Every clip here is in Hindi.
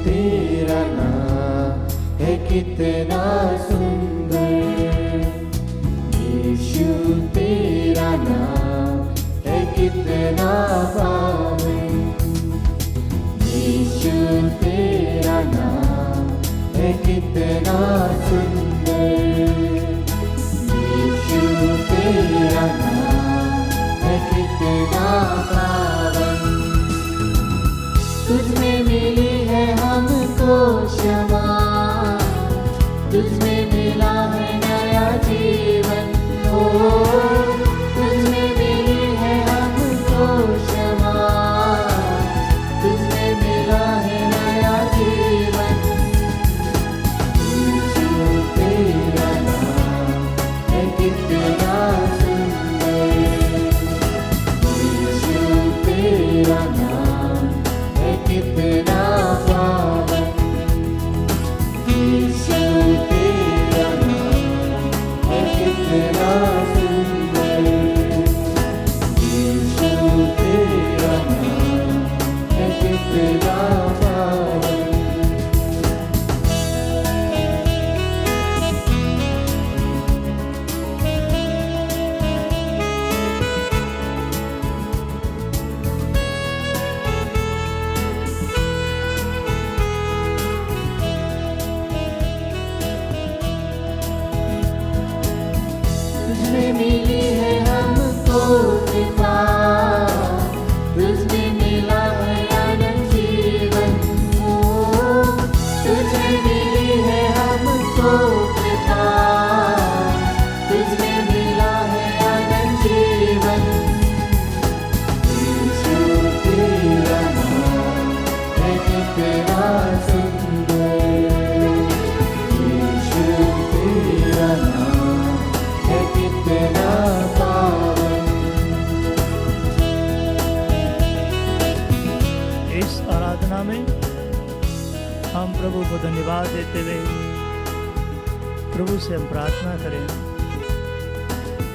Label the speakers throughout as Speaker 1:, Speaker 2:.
Speaker 1: तेरा नाम है कितना सुंदर, यीशु तेरा नाम है कितना पावन, यीशु तेरा नाम है कितना सुंदर, यीशु तेरा नाम है कितना पावन। तुझमें मिली है हमको क्षमा, तुझमें मिला है नया जीवन, ओ तुझमें मिली है हमको क्षमा, तुझमें मिला है नया जीवन, यीशु तेरा नाम है कितना सुंदर, यीशु तेरा नाम है कितना पावन, यीशु तेरा नाम है कितना सुंदर, यीशु तेरा नाम है कितना पावन। तुझमें मिली है हमको कृपा, तुझमें मिला है अनंत जीवन, ओ तुझमें मिली है हमको कृपा, तुझमें मिला है अनंत जीवन, यीशु तेरा नाम है कितना सुंदर, यीशु तेरा नाम है कितना पावन।
Speaker 2: इस आराधना में हम प्रभु को धन्यवाद देते हुए प्रभु से हम प्रार्थना करें।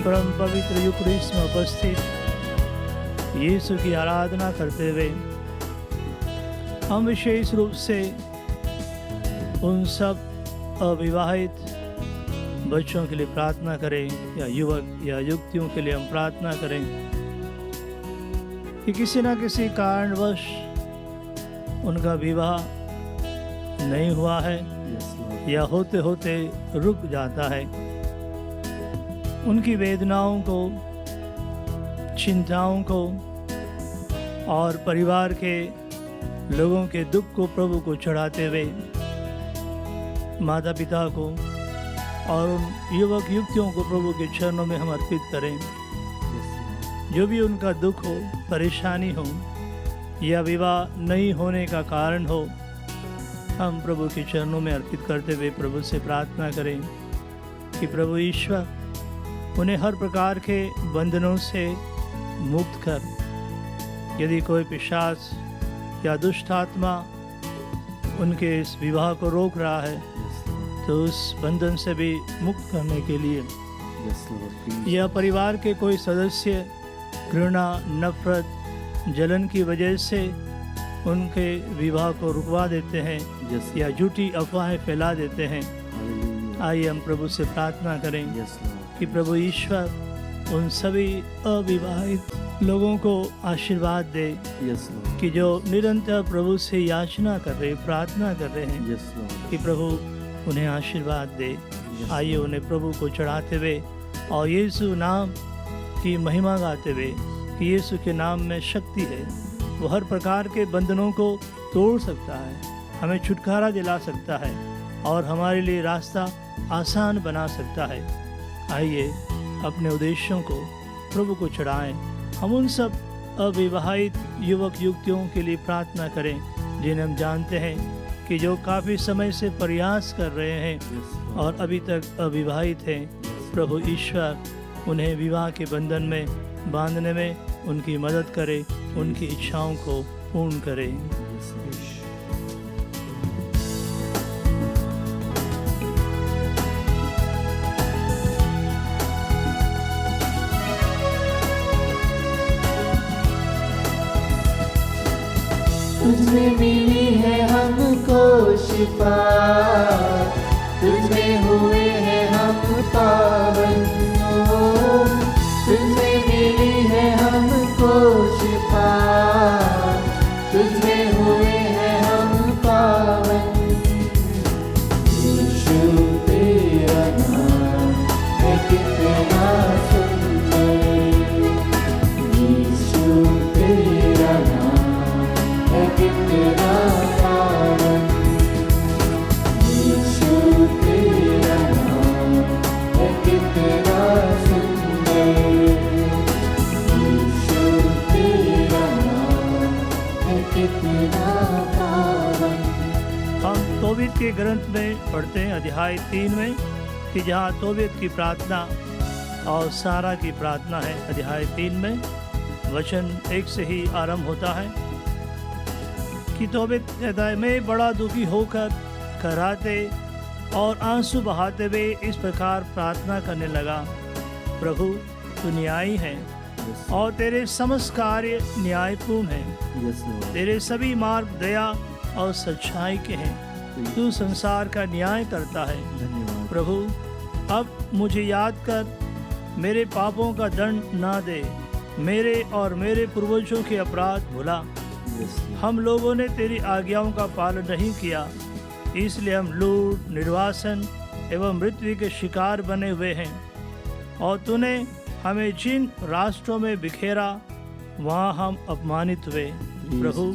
Speaker 2: परम पवित्र यूकरिस्ट में उपस्थित यीशु की आराधना करते हुए हम विशेष रूप से उन सब अविवाहित बच्चों के लिए प्रार्थना करें या युवक या युवतियों के लिए हम प्रार्थना करें कि किसी न किसी कारणवश उनका विवाह नहीं हुआ है या होते होते रुक जाता है। उनकी वेदनाओं को, चिंताओं को और परिवार के लोगों के दुख को प्रभु को चढ़ाते हुए माता पिता को और उन युवक युवतियों को प्रभु के चरणों में हम अर्पित करें। जो भी उनका दुख हो, परेशानी हो या विवाह नहीं होने का कारण हो, हम प्रभु के चरणों में अर्पित करते हुए प्रभु से प्रार्थना करें कि प्रभु ईश्वर उन्हें हर प्रकार के बंधनों से मुक्त कर। यदि कोई पिशाच या दुष्ट आत्मा उनके इस विवाह को रोक रहा है तो उस बंधन से भी मुक्त करने के लिए या परिवार के कोई सदस्य घृणा, नफरत, जलन की वजह से उनके विवाह को रुकवा देते हैं या झूठी अफवाहें फैला देते हैं, आइए हम प्रभु से प्रार्थना करें कि प्रभु ईश्वर उन सभी अविवाहित लोगों को आशीर्वाद दे कि जो निरंतर प्रभु से याचना कर रहे, प्रार्थना कर रहे हैं कि प्रभु उन्हें आशीर्वाद दे। आइए उन्हें प्रभु को चढ़ाते हुए और यीशु नाम की महिमा गाते हुए कि यीशु के नाम में शक्ति है, वो हर प्रकार के बंधनों को तोड़ सकता है, हमें छुटकारा दिला सकता है और हमारे लिए रास्ता आसान बना सकता है। आइए अपने उद्देश्यों को प्रभु को चढ़ाएं। हम उन सब अविवाहित युवक युवतियों के लिए प्रार्थना करें जिन्हें हम जानते हैं कि जो काफ़ी समय से प्रयास कर रहे हैं और अभी तक अविवाहित हैं। प्रभु ईश्वर उन्हें विवाह के बंधन में बांधने में उनकी मदद करे, उनकी इच्छाओं को पूर्ण करे।
Speaker 1: तुझमें मिली है हम हमको शिफा, तुझमें हुए हैं हम पावन, ओ तुझमें मिली है हमको शिफा, तुझमें हुए हैं हम पावन। यीशु तेरा नाम है कितना सुंदर, यीशु तेरा नाम है कितना पावन, यीशु तेरा नाम है कितना सुंदर, यीशु तेरा नाम है कितना पावन।
Speaker 2: हम तोबीत के ग्रंथ में पढ़ते हैं अध्याय 3 में कि जहाँ तोबीत की प्रार्थना और सारा की प्रार्थना है। अध्याय 3 में वचन 1 से ही आरंभ होता है कि तोबीत कहता है, मैं बड़ा दुखी होकर कराहते और आंसू बहाते हुए इस प्रकार प्रार्थना करने लगा, प्रभु तू न्यायी है और तेरे समस्त कार्य न्यायपूर्ण हैं, तेरे सभी मार्ग दया और सच्चाई के हैं, तू संसार का न्याय करता है। प्रभु अब मुझे याद कर, मेरे पापों का दंड ना दे, मेरे और मेरे पूर्वजों के अपराध भुला। हम लोगों ने तेरी आज्ञाओं का पालन नहीं किया, इसलिए हम लूट, निर्वासन एवं मृत्यु के शिकार बने हुए हैं। और तूने हमें जिन राष्ट्रों में बिखेरा वहाँ हम अपमानित हुए। प्रभु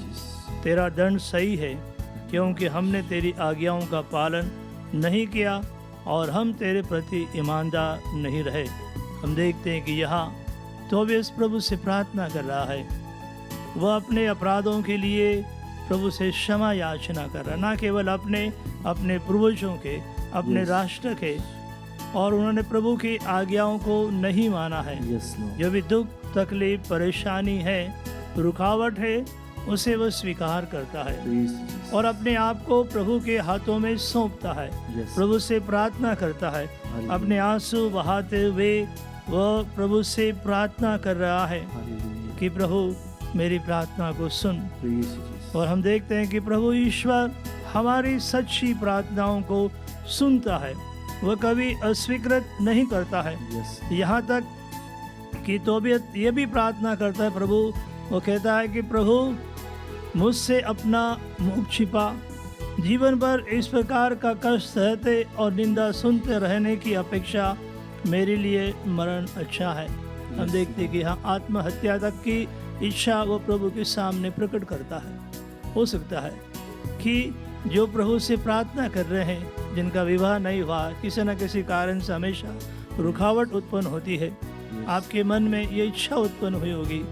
Speaker 2: तेरा दंड सही है, क्योंकि हमने तेरी आज्ञाओं का पालन नहीं किया और हम तेरे प्रति ईमानदार नहीं रहे। हम देखते हैं कि यहाँ तोबीत प्रभु से प्रार्थना कर रहा है, वह अपने अपराधों के लिए प्रभु से क्षमा याचना कर रहा, ना केवल अपने पूर्वजों के, अपने राष्ट्र के, और उन्होंने प्रभु की आज्ञाओं को नहीं माना है। जो भी दुख, तकलीफ, परेशानी है, रुकावट है, उसे वह स्वीकार करता है और अपने आप को प्रभु के हाथों में सौंपता है, प्रभु से प्रार्थना करता है। अपने आंसू बहाते हुए वह प्रभु से प्रार्थना कर रहा है कि प्रभु मेरी प्रार्थना को सुन। और हम देखते हैं कि प्रभु ईश्वर हमारी सच्ची प्रार्थनाओं को सुनता है, वह कभी अस्वीकृत नहीं करता है। यहाँ तक कि तोबीत ये भी प्रार्थना करता है, प्रभु वो कहता है कि प्रभु मुझसे अपना मुख छिपा, जीवन भर इस प्रकार का कष्ट सहते और निंदा सुनते रहने की अपेक्षा मेरे लिए मरण अच्छा है। हम देखते हैं कि यहाँ आत्महत्या तक की इच्छा वो प्रभु के सामने प्रकट करता है। हो सकता है कि जो प्रभु से प्रार्थना कर रहे हैं, जिनका विवाह नहीं हुआ, किसी न किसी कारण से हमेशा रुकावट उत्पन्न होती है, आपके मन में ये इच्छा उत्पन्न हुई होगी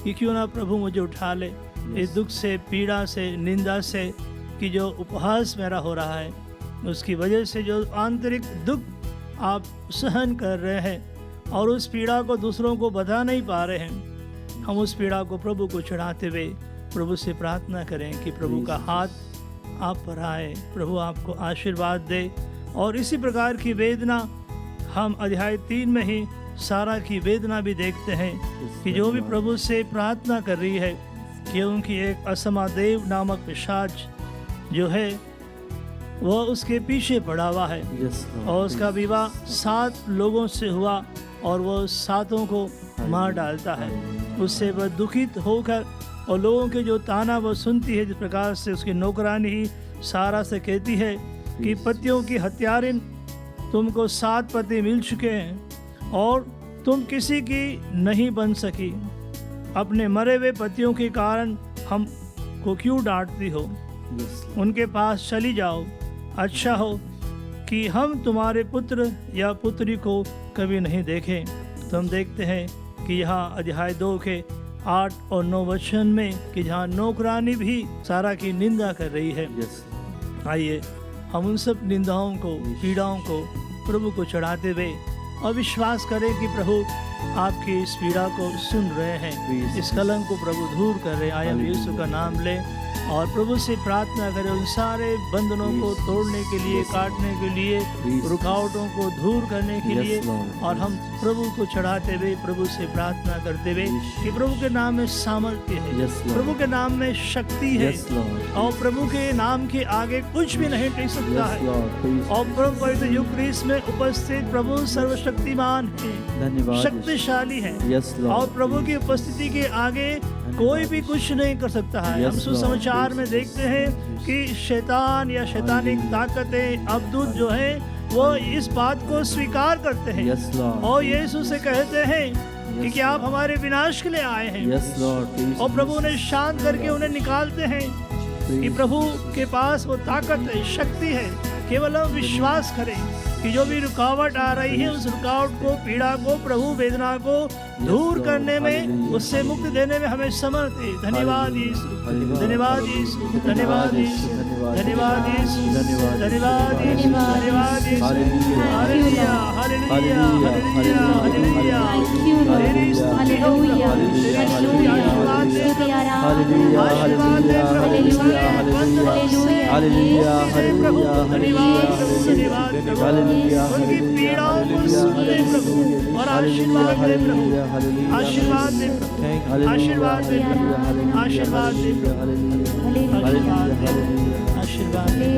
Speaker 2: कि क्यों ना प्रभु मुझे उठा ले इस दुख से, पीड़ा से, निंदा से, कि जो उपहास मेरा हो रहा है, उसकी वजह से जो आंतरिक दुख आप सहन कर रहे हैं और उस पीड़ा को दूसरों को बता नहीं पा रहे हैं, हम उस पीड़ा को प्रभु को चढ़ाते हुए प्रभु से प्रार्थना करें कि प्रभु का हाथ आप पर आए, प्रभु आपको आशीर्वाद दे। और इसी प्रकार की वेदना हम अध्याय 3 में ही सारा की वेदना भी देखते हैं कि जो भी प्रभु से प्रार्थना कर रही है, क्योंकि एक असमादेव नामक पिशाच जो है वह उसके पीछे पड़ा हुआ है और उसका विवाह 7 लोगों से हुआ और वह 7 को मार डालता है। उससे वह दुखित होकर और लोगों के जो ताना वह सुनती है, जिस प्रकार से उसकी नौकरानी ही सारा से कहती है कि पतियों की हत्यारिन, तुमको 7 पति मिल चुके हैं और तुम किसी की नहीं बन सकी, अपने मरे हुए पतियों के कारण हमको क्यों डांटती हो, उनके पास चली जाओ, अच्छा हो कि हम तुम्हारे पुत्र या पुत्री को कभी नहीं देखें। तो हम देखते हैं कि यहाँ अध्याय 2 के 8 और 9 वचन में कि जहाँ नौकरानी भी सारा की निंदा कर रही है। आइए हम उन सब निंदाओं को, पीड़ाओं को प्रभु को चढ़ाते हुए और विश्वास करें कि प्रभु आपकी इस पीड़ा को सुन रहे हैं, इस कलंक को प्रभु दूर कर रहे हैं। आए हम यीशु का नाम लें और प्रभु से प्रार्थना करें उन सारे बंधनों को तोड़ने के लिए, काटने के लिए, रुकावटों को दूर करने के लिए। और हम प्रभु को चढ़ाते हुए प्रभु से प्रार्थना करते हुए कि प्रभु के नाम में सामर्थ्य है, प्रभु के नाम में शक्ति है, और प्रभु के नाम के आगे कुछ भी नहीं टिक सकता है। और प्रभु पवित्र यूक्रिस्ट में उपस्थित प्रभु सर्वशक्तिमान है, शक्तिशाली है, और प्रभु की उपस्थिति के आगे कोई भी कुछ नहीं कर सकता है। हम सुसमाचार में देखते हैं कि शैतान या शैतानिक ताकतें, अबदूत जो है वो इस बात को स्वीकार करते हैं और यीशु से कहते हैं कि आप हमारे विनाश के लिए आए हैं। और प्रभु उन्हें शांत करके उन्हें निकालते हैं कि प्रभु के पास वो ताकत है, शक्ति है। केवल हम विश्वास करें कि जो भी रुकावट आ रही है उस रुकावट को, पीड़ा को, प्रभु वेदना को दूर करने में, उससे मुक्ति देने में हमें समर्थ है। धन्यवाद यीशु, धन्यवाद यीशु, धन्यवाद यीशु, धन्यवाद यीशु, धन्यवाद यीशु, धन्यवाद यीशु। Hallelujah, hallelujah, hallelujah, hallelujah. तेरी स्तुति हो प्रभु, तेरी स्तुति, आशीर्वाद दे प्रभु, आशीर्वाद दे प्रभु, हालेलुया, प्रभु, धन्यवाद प्रभु, धन्यवाद प्रभु। उनकी पीड़ाओं को सुन ले प्रभु और आशीर्वाद दे प्रभु, आशीर्वाद दे प्रभु, आशीर्वाद दे प्रभु, आशीर्वाद दे प्रभु, आशीर्वाद दे, आशीर्वाद दे।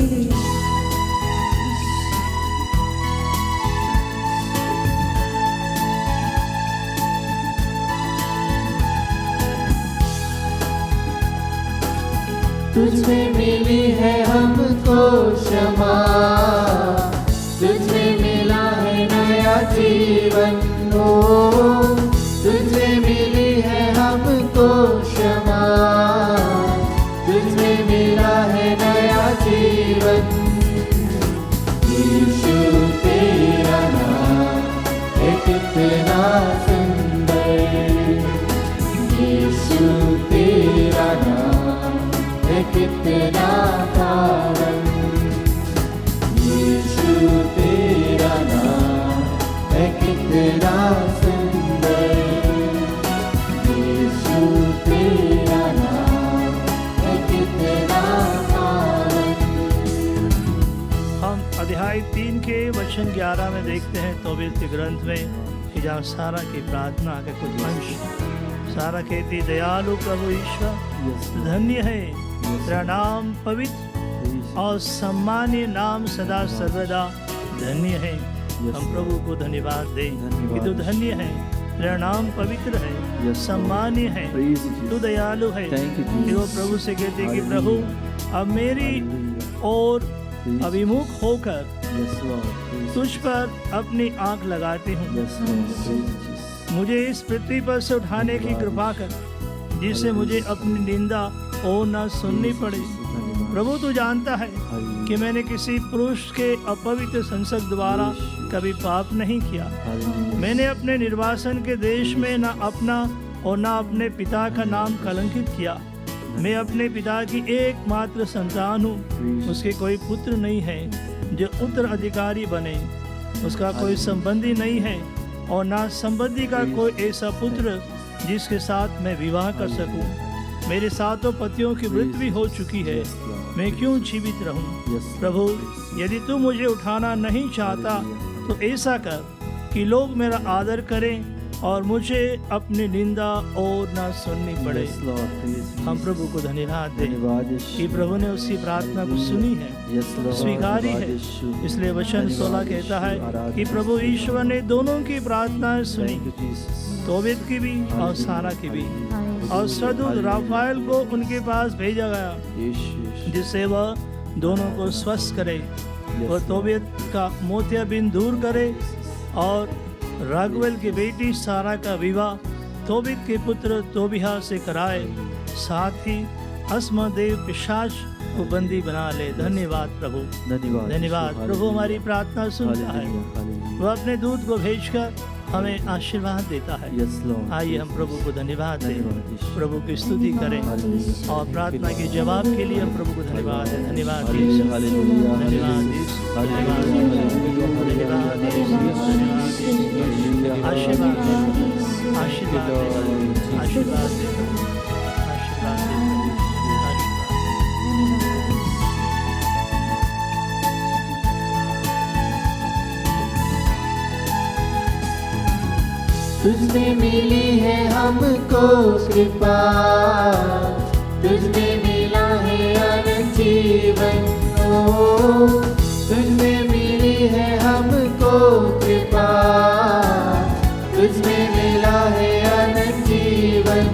Speaker 1: तुझमें मिली है हमको क्षमा, तुझमें मिला है नया जीवन। ओ तुझमें मिली है हमको क्षमा, तुझमें मिला है नया जीवन। यीशु तेरा नाम है कितना सुंदर, यीशु तेरा नाम है कितना पावन, यीशु तेरा नाम है कितना सुंदर, यीशु तेरा नाम है कितना पावन।
Speaker 2: हम अध्याय 3 के वचन 11 में देखते हैं तोबीत के ग्रंथ में कि जहाँ सारा की प्रार्थना के कुछ अंश, सारा कहती दयालु प्रभु ईश्वर धन्य है, तेरा नाम पवित्र और सम्मानीय नाम सदा सर्वदा धन्य है। हम प्रभु को धन्यवाद दें कि तू धन्य है, तेरा नाम पवित्र है, सम्मानीय है, तू दयालु है। कि वो प्रभु से कहते कि प्रभु अब मेरी ओर अभिमुख होकर तुझ पर अपनी आंख लगाती हूँ, मुझे इस पृथ्वी पर से उठाने की कृपा कर, जिससे मुझे अपनी निंदा और न सुननी पड़े। प्रभु तू जानता है कि मैंने किसी पुरुष के अपवित्र संसर्ग द्वारा कभी पाप नहीं किया। मैंने अपने निर्वासन के देश में न अपना और न अपने पिता का नाम कलंकित किया। मैं अपने पिता की एकमात्र संतान हूँ, उसके कोई पुत्र नहीं है जो उत्तराधिकारी बने, उसका कोई संबंधी नहीं है और ना संबंधी का कोई ऐसा पुत्र जिसके साथ मैं विवाह कर सकूं। मेरे सातों पतियों की मृत्यु हो चुकी है, मैं क्यों जीवित रहूं? प्रभु यदि तू मुझे उठाना नहीं चाहता तो ऐसा कर कि लोग मेरा आदर करें और मुझे अपनी निंदा और ना सुननी पड़े। हम प्रभु को धन्यवाद दें कि प्रभु ने उसकी प्रार्थना को सुनी है, स्वीकारी है। इसलिए वचन 16 कहता है कि प्रभु ईश्वर ने दोनों की प्रार्थना सुनी, तोबीत की भी और सारा की भी, और स्वर्गदूत राफाएल को उनके पास भेजा गया जिससे वह दोनों को स्वस्थ करे, वह तोबीत का मोतियाबिंद दूर करे और रागवेल की बेटी सारा का विवाह तोबीत के पुत्र तोबिहा से कराए, साथ ही अस्मदेव पिशाच को बंदी बना ले। धन्यवाद प्रभु, धन्यवाद प्रभु हमारी प्रार्थना सुनता है। वह अपने दूत को भेजकर हमें आशीर्वाद देता है।
Speaker 3: Yes, Lord.
Speaker 2: आइए हम प्रभु को धन्यवाद दें,
Speaker 3: धन्यवाद यीशु।
Speaker 2: प्रभु की स्तुति करें
Speaker 3: हालेलुया।
Speaker 2: और प्रार्थना के जवाब के लिए हम प्रभु को धन्यवाद दें। धन्यवाद
Speaker 3: हालेलुया,
Speaker 2: यीशु,
Speaker 3: हालेलुया,
Speaker 2: धन्यवाद यीशु,
Speaker 3: हालेलुया,
Speaker 2: धन्यवाद यीशु,
Speaker 3: हालेलुया,
Speaker 2: धन्यवाद यीशु, धन्यवाद यीशु। आशीर्वाद दें, आशीर्वाद दें, आशीर्वाद दें, आशीर्वाद दें, आशीर्वाद।
Speaker 1: तुझमें मिली है हमको कृपा, तुझमें मिला है अनंत जीवन। ओ तुझमें मिली है हमको कृपा, तुझमें मिला है अनंत जीवन।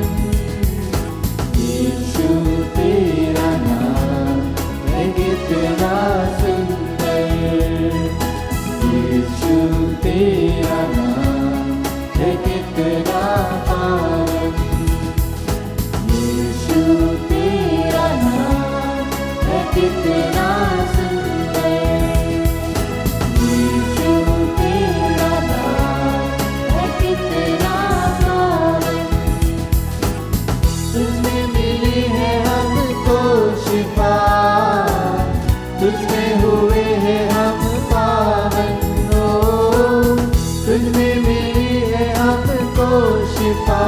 Speaker 1: यीशु तेरा नाम है कितना सुंदर, यीशु तेरा नाम है कितना पावन। यीशु तेरा नाम है कितना सुंदर, यीशु तेरा नाम है कितना पावन। तुझमें मिली है हमको शिफा, तुझमें हुए हैं हम पावन। ओ तुझमें मिली है हमको शिफा,